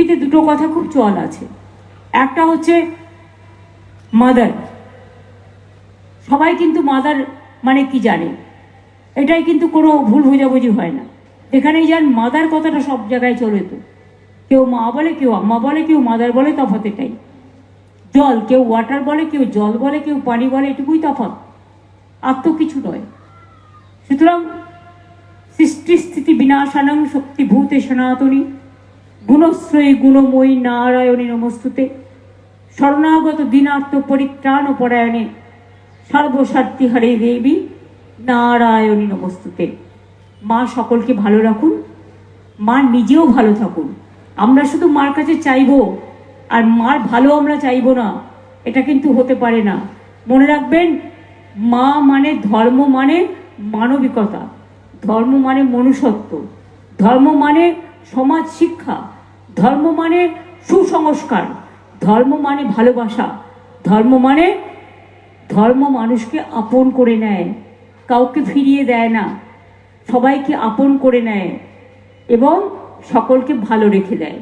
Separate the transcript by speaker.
Speaker 1: পৃথিবীতে দুটো কথা খুব চল আছে। একটা হচ্ছে মাদার, সবাই কিন্তু মাদার মানে কি জানে, এটাই কিন্তু কোনো ভুল বোঝাবুঝি হয় না। এখানেই যান মাদার কথাটা সব জায়গায় চলে, তো কেউ মা বলে, কেউ আম্মা বলে, কেউ মাদার বলে, তফাৎ এটাই। জল, কেউ ওয়াটার বলে, কেউ জল বলে, কেউ পানি বলে, এটুকুই তফাৎ, আর তো কিছু নয়। সুতরাং সৃষ্টিস্থিতি বিনাশানং শক্তিভূতে সনাতনী গুণশ্রয়ী গুণময়ী নারায়ণী নমস্তুতে শরণাগত দীনার্থ পরিত্রাণ পরায়ণে সর্বস্বার্থী হরে দেবী নারায়ণী নমস্তুতে। মা সকলকে ভালো রাখুন, মা নিজেও ভালো থাকুন। আমরা শুধু মার কাছে চাইবো আর মার ভালো আমরা চাইবো না, এটা কিন্তু হতে পারে না। মনে রাখবেন, মা মানে ধর্ম, মানে মানবিকতা, ধর্ম মানে মনুষ্যত্ব, ধর্ম মানে সমাজ শিক্ষা, ধর্ম মানে সুসংস্কার, ধর্ম মানে ভালোবাসা, ধর্ম মানুষকে আপন করে নেয়, কাউকে ফিরিয়ে দেয় না, সবাইকে আপন করে নেয় এবং সকলকে ভালো রেখে দেয়।